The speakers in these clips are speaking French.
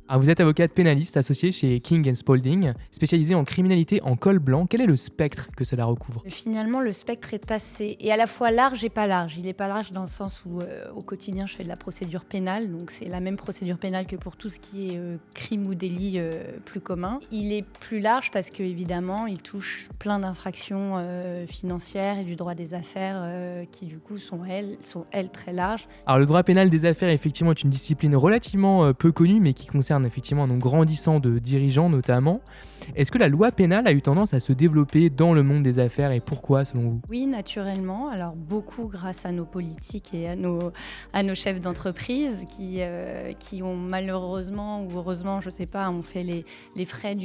Alors vous êtes avocate pénaliste associée chez King Spalding, spécialisée en criminalité en col blanc. Quel est le spectre que cela recouvre? Finalement, le spectre est assez, et à la fois large et pas large. Il n'est pas large dans le sens où au quotidien, je fais de la procédure pénale, donc c'est la même procédure pénale que pour tout ce qui est crime ou délit plus commun. Il est plus large parce qu'évidemment, il touche plein d'infractions financières et du droit des affaires qui du coup sont elles très larges. Alors le droit pénal des affaires effectivement est une discipline relativement peu connue mais qui concerne effectivement un nombre grandissant de dirigeants notamment. Est-ce que la loi pénale a eu tendance à se développer dans le monde des affaires et pourquoi selon vous? Oui, naturellement. Alors beaucoup grâce à nos politiques et à nos chefs d'entreprise qui ont malheureusement ou heureusement, je ne sais pas, ont fait les frais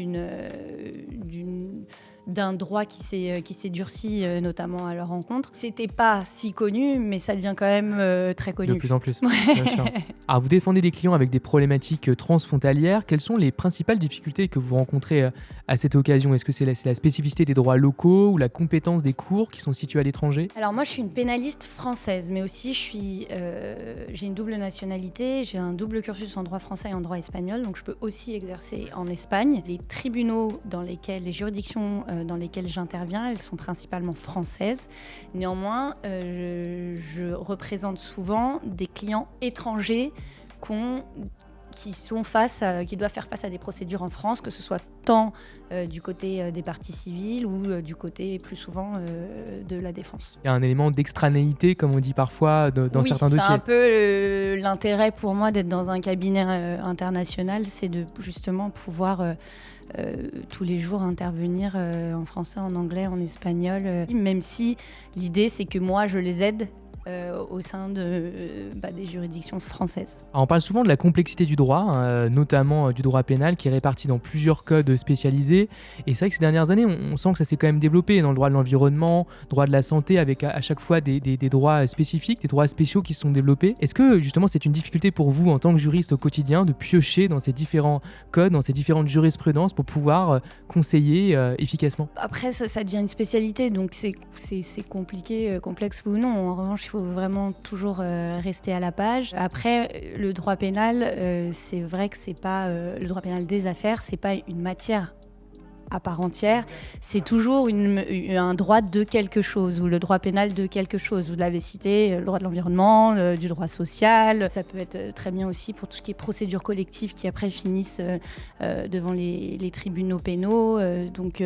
d'un droit qui s'est durci, notamment à leur rencontre. C'était pas si connu, mais ça devient quand même très connu. De plus en plus, bien sûr. Alors vous défendez des clients avec des problématiques transfrontalières. Quelles sont les principales difficultés que vous rencontrez à cette occasion? Est-ce que c'est la spécificité des droits locaux ou la compétence des cours qui sont situés à l'étranger? Alors moi, je suis une pénaliste française, mais aussi j'ai une double nationalité, j'ai un double cursus en droit français et en droit espagnol, donc je peux aussi exercer en Espagne. Les tribunaux les juridictions dans lesquelles j'interviens, elles sont principalement françaises. Néanmoins, je représente souvent des clients étrangers qui doivent faire face à des procédures en France, que ce soit tant du côté des parties civiles ou du côté plus souvent de la défense. Il y a un élément d'extranéité, comme on dit parfois, dans certains dossiers. Oui, c'est un peu l'intérêt pour moi d'être dans un cabinet international, c'est de justement pouvoir tous les jours intervenir en français, en anglais, en espagnol, même si l'idée c'est que moi je les aide au sein des juridictions françaises. Alors on parle souvent de la complexité du droit, notamment du droit pénal qui est réparti dans plusieurs codes spécialisés. Et c'est vrai que ces dernières années, on sent que ça s'est quand même développé dans le droit de l'environnement, droit de la santé, avec à chaque fois des droits spécifiques, des droits spéciaux qui se sont développés. Est-ce que justement c'est une difficulté pour vous en tant que juriste au quotidien de piocher dans ces différents codes, dans ces différentes jurisprudences pour pouvoir conseiller efficacement? Après, ça devient une spécialité, donc c'est compliqué, complexe ou non. En revanche, il faut vraiment toujours rester à la page. Après, le droit pénal, c'est vrai que c'est pas le droit pénal des affaires, c'est pas une matière à part entière, c'est toujours un droit de quelque chose, ou le droit pénal de quelque chose. Vous l'avez cité, le droit de l'environnement, du droit social. Ça peut être très bien aussi pour tout ce qui est procédures collectives qui après finissent devant les tribunaux pénaux. Donc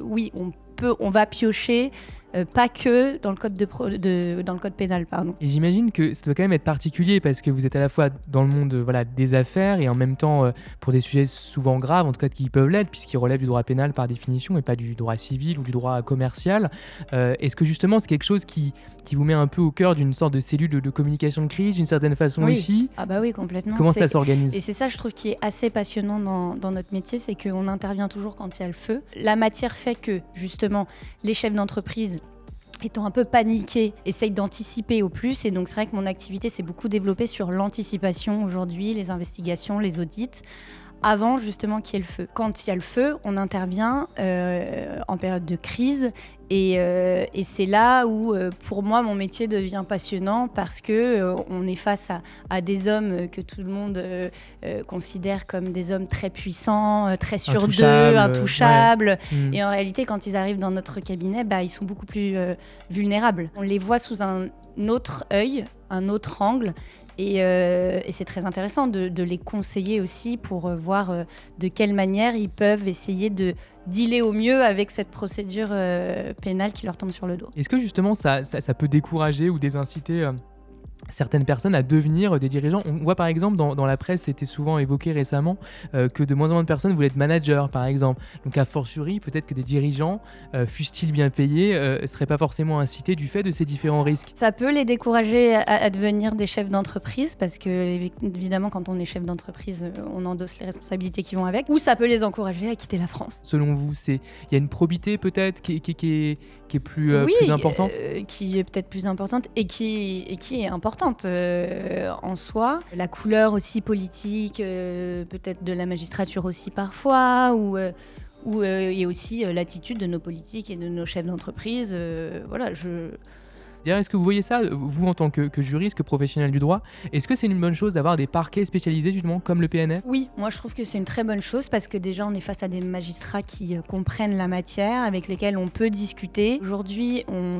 oui, on va piocher, pas que dans le code dans le code pénal, pardon. Et j'imagine que ça doit quand même être particulier parce que vous êtes à la fois dans le monde des affaires et en même temps pour des sujets souvent graves, en tout cas qui peuvent l'être puisqu'ils relèvent du droit pénal par définition et pas du droit civil ou du droit commercial. Est-ce que justement c'est quelque chose qui vous met un peu au cœur d'une sorte de cellule de communication de crise d'une certaine façon aussi? Ah bah oui, complètement. Comment ça s'organise? Et c'est ça, je trouve, qui est assez passionnant dans notre métier, c'est qu'on intervient toujours quand il y a le feu. La matière fait que, justement, les chefs d'entreprise étant un peu paniqués, essayent d'anticiper au plus. Et donc, c'est vrai que mon activité s'est beaucoup développée sur l'anticipation aujourd'hui, les investigations, les audits, avant justement qu'il y ait le feu. Quand il y a le feu, on intervient en période de crise et c'est là où, pour moi, mon métier devient passionnant parce que on est face à des hommes que tout le monde considère comme des hommes très puissants, très sûrs d'eux, intouchables. Ouais. Et en réalité, quand ils arrivent dans notre cabinet, ils sont beaucoup plus vulnérables. On les voit sous un autre œil, un autre angle. Et c'est très intéressant de les conseiller aussi pour voir de quelle manière ils peuvent essayer de dealer au mieux avec cette procédure pénale qui leur tombe sur le dos. Est-ce que justement ça peut décourager ou désinciter certaines personnes à devenir des dirigeants? On voit par exemple dans la presse, c'était souvent évoqué récemment que de moins en moins de personnes voulaient être managers par exemple. Donc a fortiori, peut-être que des dirigeants, fussent-ils bien payés, ne seraient pas forcément incités du fait de ces différents risques. Ça peut les décourager à devenir des chefs d'entreprise parce que évidemment quand on est chef d'entreprise, on endosse les responsabilités qui vont avec. Ou ça peut les encourager à quitter la France. Selon vous, il y a une probité peut-être qui est plus importante qui est peut-être plus importante et qui est importante en soi. La couleur aussi politique, peut-être de la magistrature aussi parfois, et aussi l'attitude de nos politiques et de nos chefs d'entreprise. D'ailleurs, est-ce que vous voyez ça, vous en tant que juriste, que professionnel du droit, est-ce que c'est une bonne chose d'avoir des parquets spécialisés justement comme le PNF? Oui, moi je trouve que c'est une très bonne chose parce que déjà on est face à des magistrats qui comprennent la matière, avec lesquels on peut discuter. Aujourd'hui, on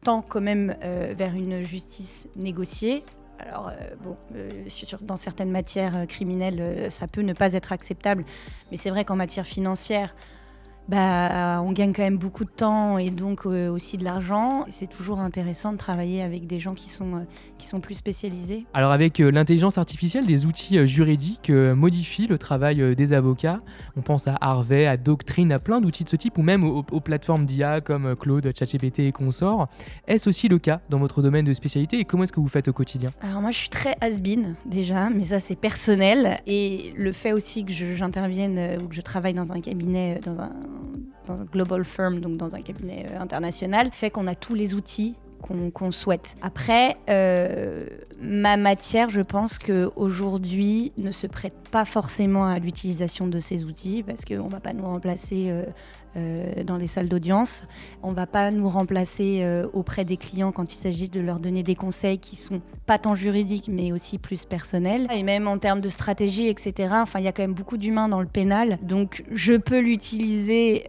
tend quand même vers une justice négociée. Alors, dans certaines matières criminelles, ça peut ne pas être acceptable, mais c'est vrai qu'en matière financière, on gagne quand même beaucoup de temps et donc aussi de l'argent. Et c'est toujours intéressant de travailler avec des gens qui sont plus spécialisés. Alors avec l'intelligence artificielle, des outils juridiques modifient le travail des avocats. On pense à Harvey, à Doctrine, à plein d'outils de ce type, ou même aux plateformes d'IA comme Claude, ChatGPT et consorts. Est-ce aussi le cas dans votre domaine de spécialité et comment est-ce que vous faites au quotidien? Alors moi je suis très has-been déjà, mais ça c'est personnel. Et le fait aussi que j'intervienne ou que je travaille dans un cabinet, dans un global firm, donc dans un cabinet international, fait qu'on a tous les outils qu'on souhaite. Après, ma matière, je pense qu'aujourd'hui, ne se prête pas forcément à l'utilisation de ces outils parce qu'on ne va pas nous remplacer dans les salles d'audience. On ne va pas nous remplacer auprès des clients quand il s'agit de leur donner des conseils qui sont pas tant juridiques mais aussi plus personnels. Et même en termes de stratégie, etc. Enfin, il y a quand même beaucoup d'humains dans le pénal. Donc, je peux l'utiliser,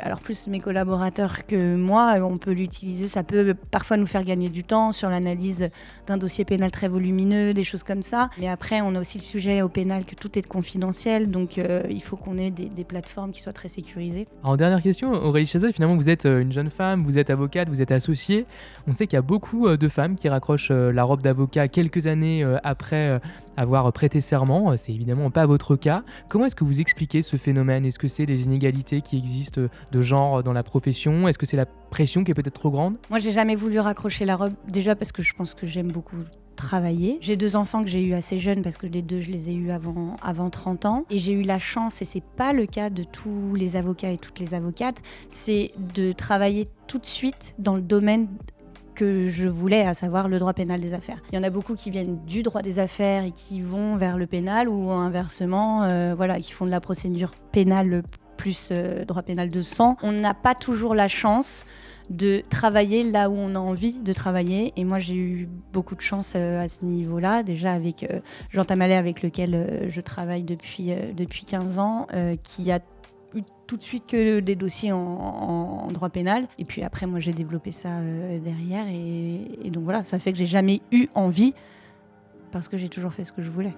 alors plus mes collaborateurs que moi, on peut l'utiliser. Ça peut parfois nous faire gagner du temps sur l'analyse d'un dossier pénal très volumineux, des choses comme ça. Mais après, on a aussi le sujet au pénal que tout est confidentiel. Donc, il faut qu'on ait des plateformes qui soient très sécurisées. En dernière question, Aurélie Chazol, finalement vous êtes une jeune femme, vous êtes avocate, vous êtes associée. On sait qu'il y a beaucoup de femmes qui raccrochent la robe d'avocat quelques années après avoir prêté serment. C'est évidemment pas votre cas. Comment est-ce que vous expliquez ce phénomène? Est-ce que c'est des inégalités qui existent de genre dans la profession? Est-ce que c'est la pression qui est peut-être trop grande? Moi, j'ai jamais voulu raccrocher la robe, déjà parce que je pense que j'aime beaucoup travailler. J'ai 2 enfants que j'ai eus assez jeunes parce que les 2, je les ai eus avant 30 ans. Et j'ai eu la chance, et c'est pas le cas de tous les avocats et toutes les avocates, c'est de travailler tout de suite dans le domaine que je voulais, à savoir le droit pénal des affaires. Il y en a beaucoup qui viennent du droit des affaires et qui vont vers le pénal ou inversement, qui font de la procédure pénale plus droit pénal de sang. On n'a pas toujours la chance de travailler là où on a envie de travailler. Et moi, j'ai eu beaucoup de chance à ce niveau-là. Déjà avec Jean Tamallet, avec lequel je travaille depuis 15 ans, qui a eu tout de suite que des dossiers en droit pénal. Et puis après, moi, j'ai développé ça derrière. Et donc voilà, ça fait que j'ai jamais eu envie parce que j'ai toujours fait ce que je voulais.